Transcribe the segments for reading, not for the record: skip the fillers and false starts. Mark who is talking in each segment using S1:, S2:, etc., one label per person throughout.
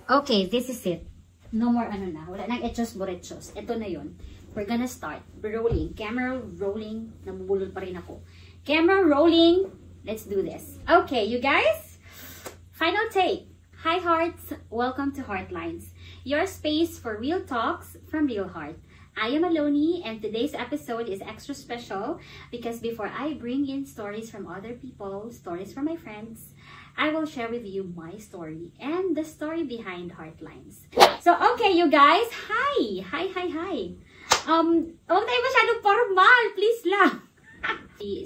S1: Okay, this is it. No more ano na. Wala nang etchos-borechos. Ito na yun. We're gonna start. Rolling. Camera rolling. Nabubulol pa rin ako. Camera rolling. Let's do this. Okay, you guys. Final take. Hi hearts. Welcome to Heartlines. Your space for real talks from real heart. I am Aloni, and today's episode is extra special because before I bring in stories from other people, stories from my friends, I will share with you my story and the story behind Heartlines. So, okay, you guys. Hi! Huwag tayo masyadong formal. Please lang.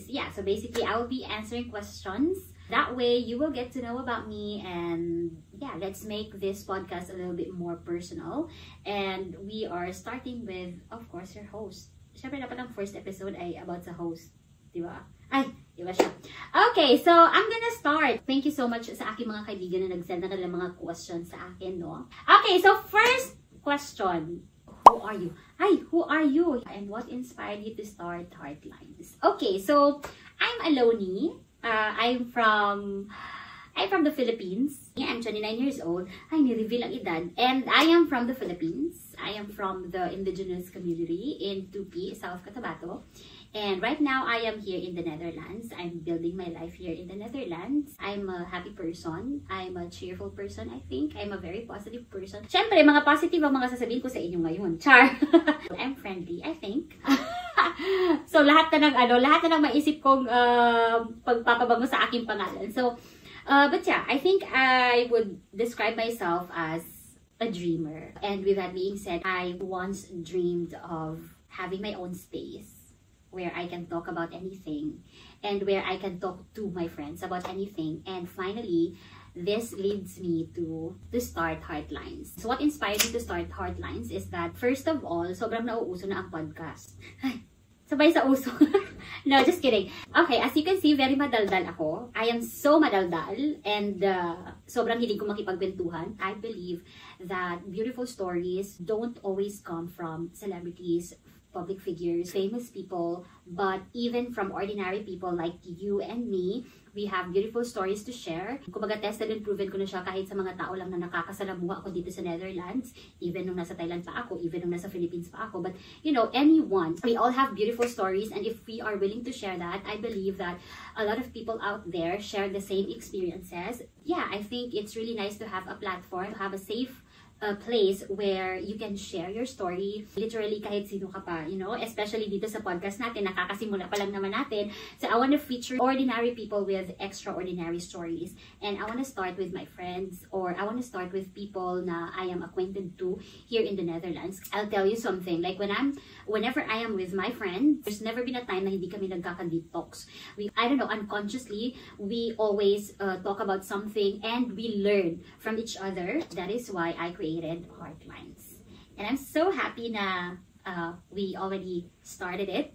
S1: Yeah, so basically, I will be answering questions. That way, you will get to know about me, and yeah, let's make this podcast a little bit more personal. And we are starting with, of course, your host. Siyempre, dapat ang first episode ay about sa host. Diba? Ay, diba siya? Okay, so I'm gonna start. Thank you so much sa aking mga kaibigan na nag-send na kanilang mga questions sa akin, no? Okay, so first question. Who are you? Hi, who are you? And what inspired you to start Heartlines? Okay, so I'm Aloni. I'm from the Philippines. I'm 29 years old. Ay, ni-reveal ang edad. And I am from the Philippines. I am from the indigenous community in Tupi, South Cotabato. And right now, I am here in the Netherlands. I'm building my life here in the Netherlands. I'm a happy person. I'm a cheerful person, I think. I'm a very positive person. Siyempre, mga positive ang mga sasabihin ko sa inyo ngayon. Char! I'm friendly, I think. So, lahat na ng maisip kong pagpapabango sa aking pangalan. So, but yeah, I think I would describe myself as a dreamer. And with that being said, I once dreamed of having my own space where I can talk about anything and where I can talk to my friends about anything. And finally, this leads me to start Heartlines. So what inspired me to start Heartlines is that, first of all, sobrang nauuso na ang podcast. Sabay sa uso. No, just kidding. Okay, as you can see, very madaldal ako. I am so madaldal and sobrang hilig ko makipagkwentuhan. I believe that beautiful stories don't always come from celebrities, public figures, famous people, but even from ordinary people like you and me. We have beautiful stories to share. Kumbaga, tested and proven ko na siya kahit sa mga tao lang na nakakasalamuha ako dito sa Netherlands, even nung nasa Thailand pa ako, even nung nasa Philippines pa ako. But, you know, anyone, we all have beautiful stories, and if we are willing to share that, I believe that a lot of people out there share the same experiences. Yeah, I think it's really nice to have a platform, to have a safe place where you can share your story. Literally, kahit sino ka pa, you know, especially dito sa podcast natin, nakakasimula pa lang naman natin. So, I want to feature ordinary people with extraordinary stories. And I want to start with my friends, or I want to start with people na I am acquainted to here in the Netherlands. I'll tell you something, like whenever I am with my friends, there's never been a time na hindi kami nagkaka-deep talks. I don't know, unconsciously, we always talk about something and we learn from each other. That is why I created Heartlines. And I'm so happy na we already started it.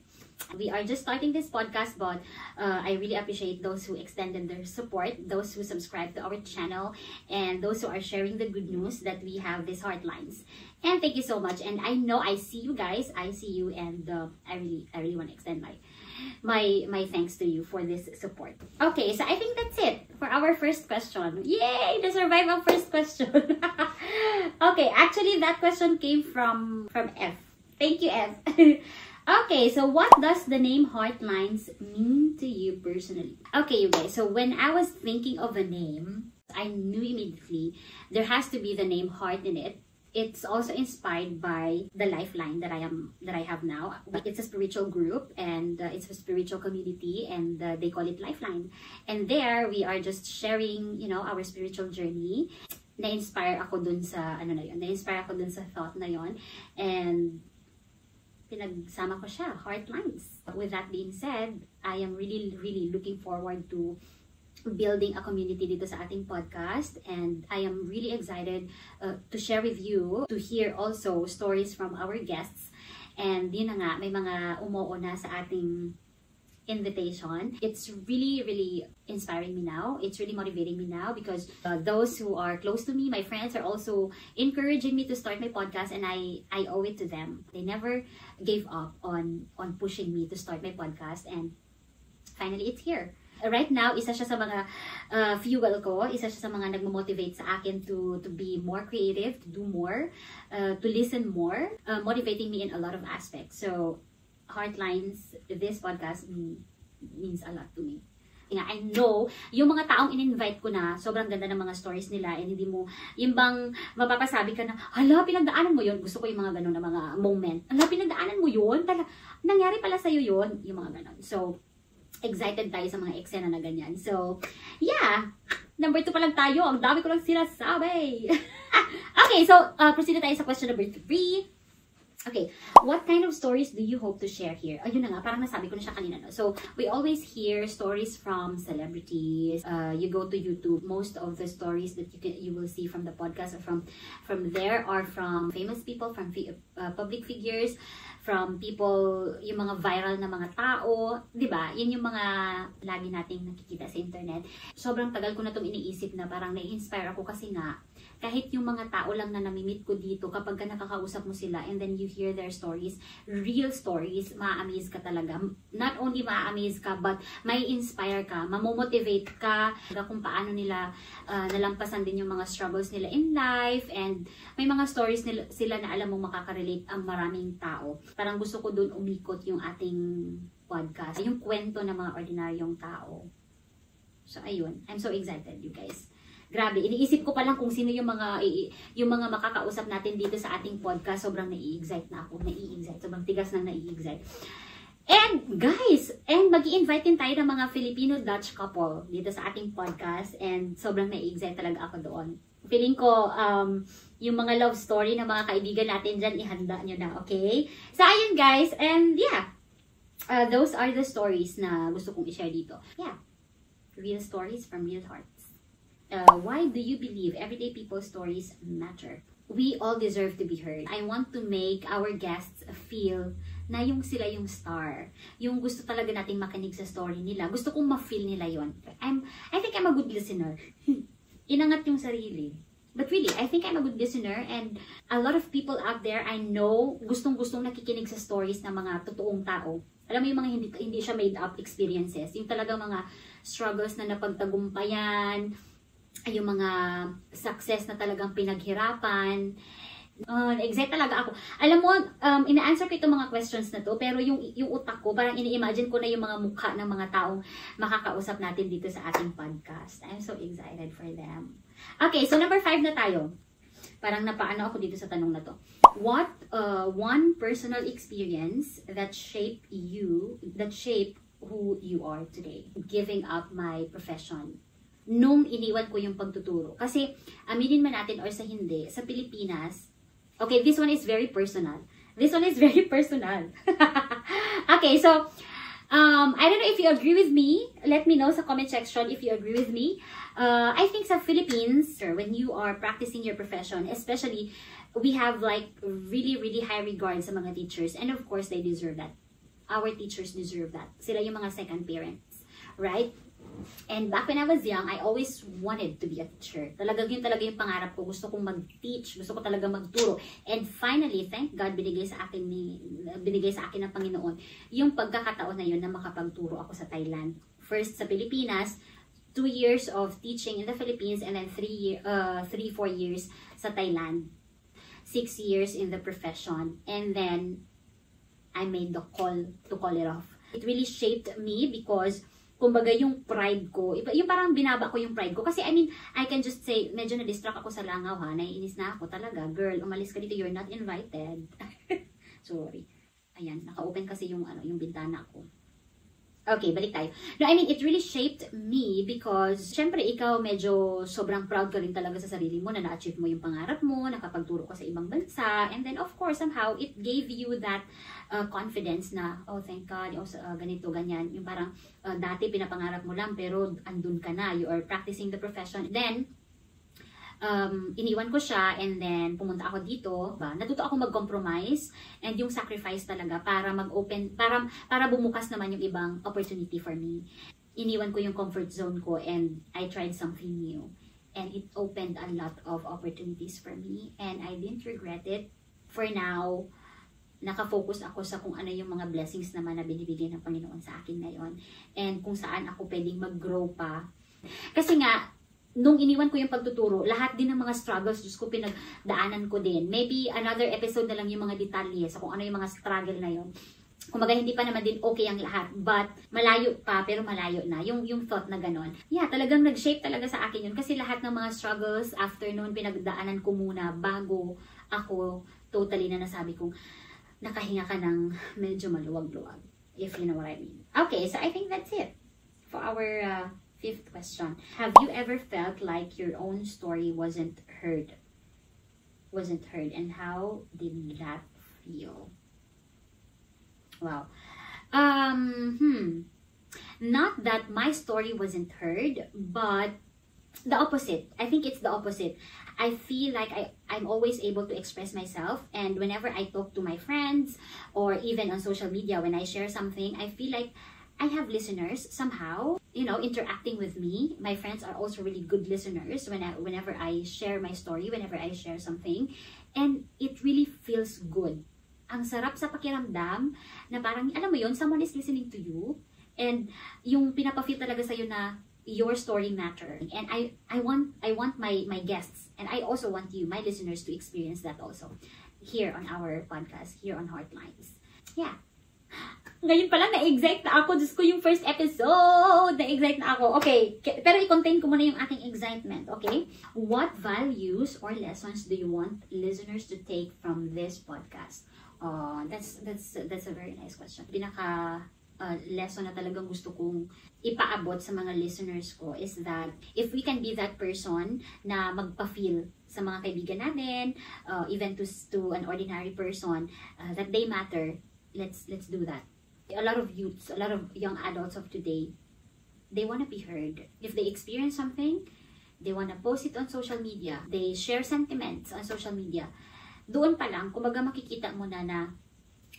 S1: We are just starting this podcast, but I really appreciate those who extended their support, those who subscribe to our channel, and those who are sharing the good news that we have this Heartlines. And thank you so much. And I know I see you guys. I see you, and I really want to extend my thanks to you for this support. Okay, so I think that's it for our first question. Yay! To survive our first question. Okay, actually that question came from F. Thank you, F. Okay, so what does the name Heartlines mean to you personally? Okay, you guys, so when I was thinking of a name, I knew immediately there has to be the name Heart in it. It's also inspired by the Lifeline that I have now. It's a spiritual group, and it's a spiritual community, and they call it Lifeline. And there we are just sharing, you know, our spiritual journey. Na-inspire ako dun sa na-inspire ako dun sa thought na yon, and pinagsama ko siya, Heartlines. With that being said, I am really looking forward to building a community dito sa ating podcast, and I am really excited to share with you, to hear also stories from our guests. And yun na nga, may mga umuo na sa ating invitation. It's really inspiring me now. It's really motivating me now because those who are close to me, my friends, are also encouraging me to start my podcast, and I owe it to them. They never gave up on pushing me to start my podcast, and finally it's here. right now, isa siya sa mga fuel ko, isa siya sa mga nagmo-motivate sa akin to be more creative, to do more, to listen more, motivating me in a lot of aspects. So, Heartlines, this podcast means a lot to me. I know, yung mga taong in-invite ko na, sobrang ganda ng mga stories nila, and hindi mo, yung bang mapapasabi ka na, hala, pinagdaanan mo yun. Gusto ko yung mga ganun na mga moment. Hala, pinagdaanan mo yun? Nangyari pala sa'yo yun? Yung mga ganun. So, excited tayo sa mga eksena na ganyan. So, yeah. Number 2 pa lang tayo. Ang dami ko lang sinasabi. Okay, so, proceed na tayo sa question number 3. Okay, what kind of stories do you hope to share here? Ayun na nga, parang nasabi ko na siya kanina. No? So, we always hear stories from celebrities. You go to YouTube, most of the stories that you will see from the podcast or from there are from famous people, from public figures, from people, yung mga viral na mga tao, di ba? Yun yung mga lagi nating nakikita sa internet. Sobrang tagal ko na itong iniisip na parang na-inspire ako kasi nga, kahit yung mga tao lang na namimit ko dito, kapag ka nakakausap mo sila and then you hear their stories, real stories, ma-amaze ka talaga. Not only ma-amaze ka, but may inspire ka, mamomotivate ka kung paano nila nalampasan din yung mga struggles nila in life, and may mga stories sila na alam mong makaka-relate ang maraming tao. Parang gusto ko dun umikot yung ating podcast, yung kwento ng mga ordinaryong tao. So, ayun. I'm so excited, you guys. Grabe, iniisip ko pa lang kung sino yung mga makakausap natin dito sa ating podcast. Sobrang nai-excite na ako. Sobrang tigas na nai-excite. And guys, mag-i-invite din tayo ng mga Filipino-Dutch couple dito sa ating podcast. And sobrang nai-excite talaga ako doon. Feeling ko, yung mga love story ng mga kaibigan natin dyan, ihanda nyo na, okay? So, ayun guys. And yeah, those are the stories na gusto kong i-share dito. Yeah, real stories from real hearts. Why do you believe everyday people's stories matter? We all deserve to be heard. I want to make our guests feel na sila yung star. Yung gusto talaga nating makinig sa story nila. Gusto kong ma-feel nila yon. I think I'm a good listener. Inangat yung sarili. But really, I think I'm a good listener, and a lot of people out there I know gustong-gustong nakikinig sa stories ng mga totoong tao. Alam mo yung mga hindi siya made up experiences. Yung talagang mga struggles na napagtagumpayan, yung mga success na talagang pinaghirapan. Exact talaga ako. Alam mo, ina-answer ko itong mga questions na to, pero yung utak ko, parang ini-imagine ko na yung mga mukha ng mga taong makakausap natin dito sa ating podcast. I'm so excited for them. Okay, so number 5 na tayo. Parang napaano ako dito sa tanong na to. What one personal experience that shaped who you are today? Giving up my profession. Nung iniwan ko yung pagtuturo. Kasi, aminin man natin or sa hindi, sa Pilipinas, okay, this one is very personal. Okay, so, I don't know if you agree with me. Let me know sa comment section if you agree with me. I think sa Philippines, when you are practicing your profession, especially, we have like really, really high regard sa mga teachers. And of course, they deserve that. Our teachers deserve that. Sila yung mga second parents. Right? And back when I was young, I always wanted to be a teacher. Yun talaga yung pangarap ko. Gusto kong mag-teach. Gusto ko talaga magturo. And finally, thank God, binigay sa akin ng Panginoon yung pagkakataon na yun na makapagturo ako sa Thailand. First sa Pilipinas, 2 years of teaching in the Philippines, and then 3-4 years sa Thailand. 6 years in the profession. And then, I made the call to call it off. It really shaped me because kumbaga yung pride ko, yung parang binaba ko yung pride ko. Kasi I mean, I can just say, medyo na-distract ako sa langaw ha, naiinis na ako talaga. Girl, umalis ka dito, you're not invited. Sorry. Ayan, naka-open kasi yung bintana ko. Okay, balik tayo. No, I mean, it really shaped me because, syempre, ikaw medyo sobrang proud ka rin talaga sa sarili mo na na-achieve mo yung pangarap mo, nakapagturo ka sa ibang bansa, and then, of course, somehow, it gave you that confidence na, oh, thank God, ganito, ganyan. Yung parang, dati pinapangarap mo lang, pero andun ka na, you are practicing the profession. Then, iniwan ko siya, and then pumunta ako dito, natuto ako mag-compromise and yung sacrifice talaga para mag-open, para bumukas naman yung ibang opportunity for me. Iniwan ko yung comfort zone ko and I tried something new, and it opened a lot of opportunities for me, and I didn't regret it. For now, Nakafocus ako sa kung ano yung mga blessings naman na binibigay ng Panginoon sa akin ngayon. And kung saan ako pwedeng mag-grow pa. Kasi nga, nung iniwan ko yung pagtuturo, lahat din ng mga struggles, Diyos ko, pinagdaanan ko din. Maybe another episode na lang yung mga detalye sa kung ano yung mga struggle na yun. Kumaga, hindi pa naman din okay ang lahat. But, malayo pa, pero malayo na. Yung thought na ganon. Yeah, talagang nag-shape talaga sa akin yun. Kasi lahat ng mga struggles, after noon, pinagdaanan ko muna bago ako totally na nasabi kong nakahinga ka ng medyo maluwag-luwag. If you know what I mean. Okay, so I think that's it for our fifth question. Have you ever felt like your own story wasn't heard? And how did that feel? Wow. Not that my story wasn't heard, but the opposite. I think it's the opposite. I feel like I'm always able to express myself, and whenever I talk to my friends or even on social media when I share something, I feel like I have listeners somehow, you know, interacting with me. My friends are also really good listeners whenever I share my story, whenever I share something, and it really feels good. Ang sarap sa pakiramdam na parang, alam mo yun, someone is listening to you and yung pinapafeel talaga sa'yo na your story matter. And I want my guests, and I also want you, my listeners, to experience that also here on our podcast, here on Heartlines. Yeah. Ngayon pa lang, na-excite na ako. Diyos ko, yung first episode, na-excite na ako. Okay, pero i-contain ko muna yung aking excitement, okay? What values or lessons do you want listeners to take from this podcast? That's a very nice question. Lesson na talagang gusto kong ipaabot sa mga listeners ko is that if we can be that person na magpa-feel sa mga kaibigan natin, even to an ordinary person, that they matter, let's do that. A lot of youths, a lot of young adults of today, they want to be heard. If they experience something, they want to post it on social media. They share sentiments on social media. Doon pa lang, kumbaga makikita mo na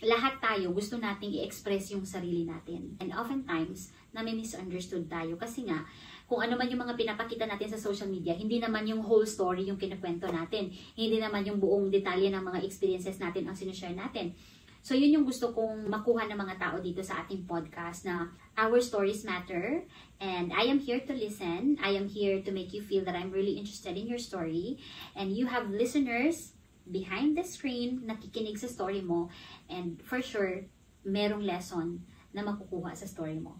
S1: lahat tayo gusto nating i-express yung sarili natin. And oftentimes, nami-misunderstood tayo kasi nga, kung ano man yung mga pinapakita natin sa social media, hindi naman yung whole story yung kinukwento natin. Hindi naman yung buong detalye ng mga experiences natin ang sinishare natin. So, yun yung gusto kong makuha ng mga tao dito sa ating podcast na our stories matter and I am here to listen. I am here to make you feel that I'm really interested in your story and you have listeners behind the screen nakikinig sa story mo and for sure, merong lesson na makukuha sa story mo.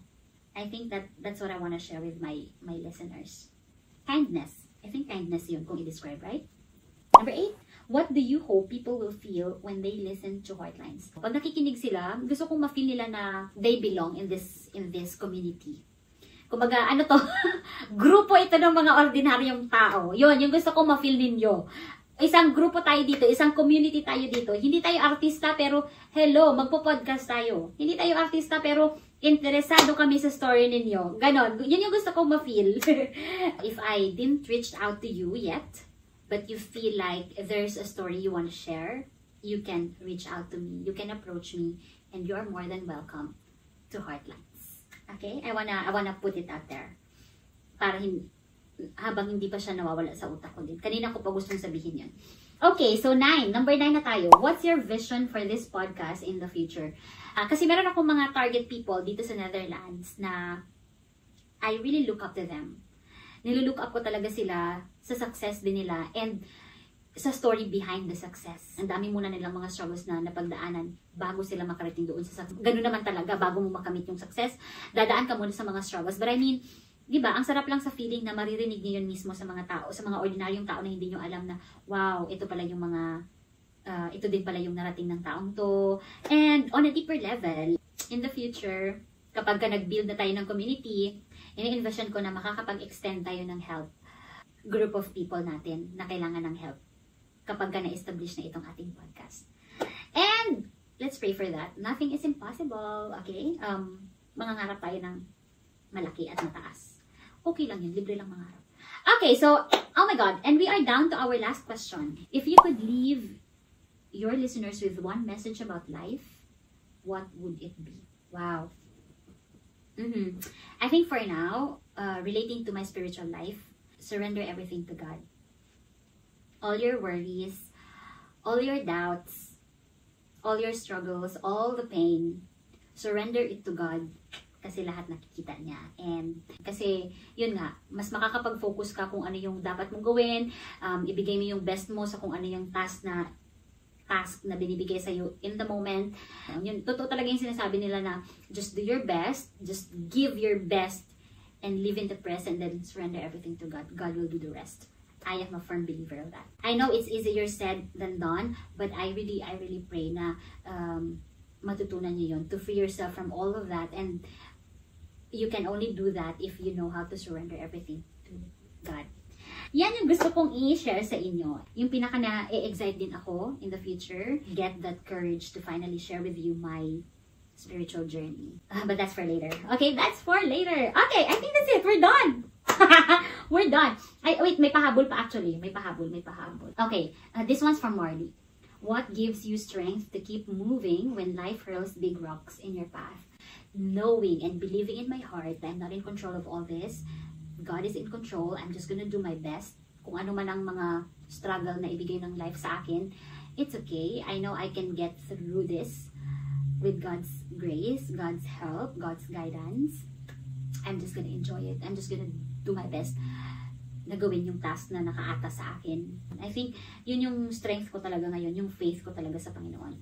S1: I think that's what I want to share with my listeners. Kindness. I think kindness yun kung i-describe, right? Number 8. What do you hope people will feel when they listen to Heartlines? Pag nakikinig sila, gusto kong ma-feel nila na they belong in this community. Kumbaga, ano to? Grupo ito ng mga ordinaryong tao. Yun, yung gusto kong ma-feel ninyo. Isang grupo tayo dito, isang community tayo dito. Hindi tayo artista pero, hello, magpo-podcast tayo. Hindi tayo artista pero, interesado kami sa story ninyo. Ganon. Yun yung gusto kong ma-feel. If I didn't reach out to you yet, but you feel like there's a story you want to share, you can reach out to me. You can approach me, and you're more than welcome to Heartlines. Okay? I wanna put it out there. Para habang hindi pa siya nawawala sa utak ko din. Kanina ko pa gustong sabihin yun. Okay, so 9. Number 9 na tayo. What's your vision for this podcast in the future? Kasi meron akong mga target people dito sa Netherlands na I really look up to them. Nilulook up ko talaga sila sa success din nila and sa story behind the success. Ang dami muna nilang mga struggles na napagdaanan bago sila makarating doon sa success. Ganun naman talaga, bago mo makamit yung success, dadaan ka muna sa mga struggles. But I mean, di ba, ang sarap lang sa feeling na maririnig niyo yun mismo sa mga tao, sa mga ordinaryong tao na hindi nyo alam na, wow, ito pala yung mga, ito din pala yung narating ng taong to. And on a deeper level, in the future, kapag ka nag-build na tayo ng community, ini-envision ko na makakapag-extend tayo ng help group of people natin na kailangan ng help kapag ka na-establish na itong ating podcast. And let's pray for that. Nothing is impossible, okay? Mangangarap tayo ng malaki at mataas. Okay lang yun, libre lang mangarap. Okay, so, oh my God, and we are down to our last question. If you could leave your listeners with one message about life, what would it be? Wow. I think for now, relating to my spiritual life, surrender everything to God. All your worries, all your doubts, all your struggles, all the pain, surrender it to God. Kasi lahat nakikita niya. And kasi, yun nga, mas makakapag-focus ka kung ano yung dapat mong gawin. Ibigay mo yung best mo sa kung ano yung task na binibigay sa'yo in the moment. Yun, totoo talaga yung sinasabi nila na just do your best, just give your best, and live in the present, then surrender everything to God. God will do the rest. I am a firm believer of that. I know it's easier said than done, but I really pray na matutunan niyo yun, to free yourself from all of that. And you can only do that if you know how to surrender everything to God. Yan yung gusto kong i-share sa inyo. Yung pinaka na-excite din ako in the future. Get that courage to finally share with you my spiritual journey. But that's for later. Okay, that's for later. Okay, I think that's it. We're done. We're done. Wait, may pahabol pa actually. May pahabol. Okay, this one's from Marley. What gives you strength to keep moving when life hurls big rocks in your path? Knowing and believing in my heart that I'm not in control of all this. God is in control. I'm just gonna do my best. Kung ano man ang mga struggle na ibigay ng life sa akin, it's okay. I know I can get through this with God's grace, God's help, God's guidance. I'm just gonna enjoy it. I'm just gonna do my best na gawin yung task na nakaata sa akin. I think yun yung strength ko talaga ngayon, yung faith ko talaga sa Panginoon.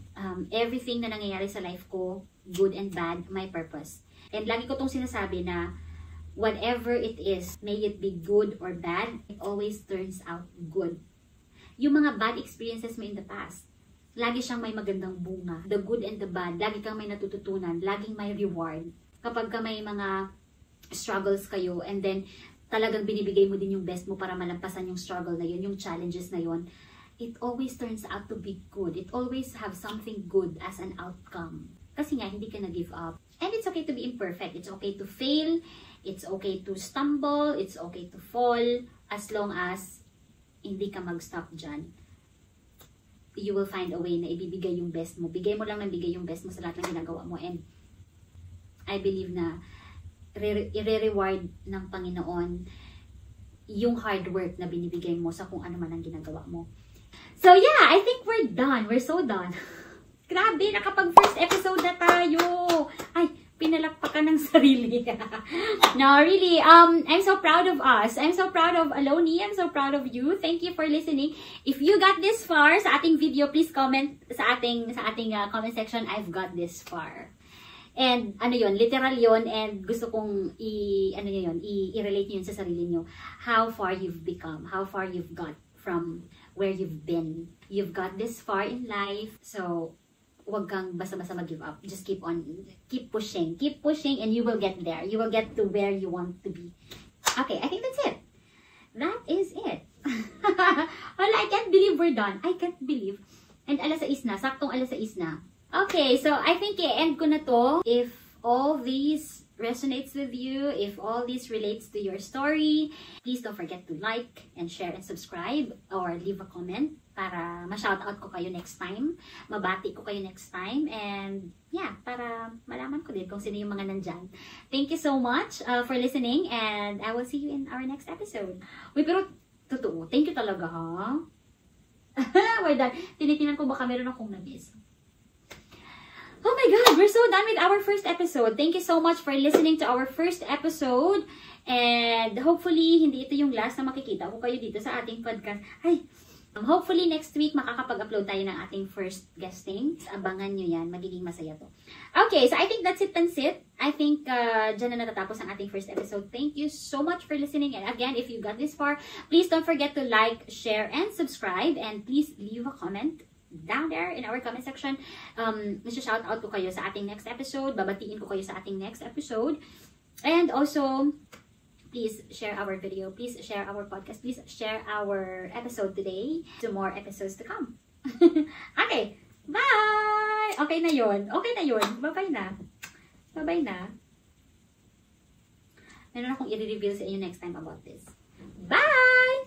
S1: Everything na nangyayari sa life ko, good and bad, my purpose. And lagi ko tong sinasabi na whatever it is, may it be good or bad, it always turns out good. Yung mga bad experiences mo in the past, lagi siyang may magandang bunga. The good and the bad, lagi kang may natututunan, laging may reward. Kapag ka may mga struggles kayo, and then talagang binibigay mo din yung best mo para malampasan yung struggle na yun, yung challenges na yun, it always turns out to be good. It always have something good as an outcome. Kasi nga, hindi ka na-give up. And it's okay to be imperfect. It's okay to fail. It's okay to stumble. It's okay to fall. As long as hindi ka mag-stop dyan, you will find a way na ibibigay yung best mo. Bigay mo lang ng bigay yung best mo sa lahat ng ginagawa mo. And I believe na i-reward ng Panginoon yung hard work na binibigay mo sa kung ano man ang ginagawa mo. So yeah, I think we're done. We're so done. Grabe, nakapag first episode na tayo. Ay, pinalakpakan ng sarili. No, really, I'm so proud of us. I'm so proud of Aloni. I'm so proud of you. Thank you for listening. If you got this far sa ating video, please comment sa ating comment section, I've got this far. And ano yon, literal yon, and gusto kong i-relate niyo yun sa sarili niyo. How far you've become, how far you've got from where you've been. You've got this far in life, so wag kang basta-basta mag-give up. Just keep pushing, and you will get there. You will get to where you want to be. Okay, I think that's it. That is it. Wala, I can't believe we're done. I can't believe. And 6:00 na, saktong 6:00 na. Okay, so I think i-end ko na to. If all these resonates with you, if all this relates to your story, please don't forget to like and share and subscribe or leave a comment para ma-shoutout ko kayo next time, mabati ko kayo next time, and yeah, para malaman ko din kung sino yung mga nandyan. Thank you so much for listening, and I will see you in our next episode. Uy, pero totoo, thank you talaga, ha? We're done. Tinitinan ko baka meron akong na-miss. Oh my God, we're so done with our first episode. Thank you so much for listening to our first episode. And hopefully, hindi ito yung last na makikita ko kayo dito sa ating podcast. Ay, hopefully next week makakapag-upload tayo ng ating first guesting. Abangan nyo yan, magiging masaya to. Okay, so I think that's it, Pansit. I think dyan na natatapos ang ating first episode. Thank you so much for listening. And again, if you got this far, please don't forget to like, share, and subscribe. And please leave a comment down there in our comment section. Shout out ko kayo sa ating next episode. Babatiin ko kayo sa ating next episode. And also, please share our video. Please share our podcast. Please share our episode today to more episodes to come. Okay. Bye! Okay na yun. Okay na yun. Bye-bye na. Bye-bye na. Meron akong i-reveal sa inyo next time about this. Bye!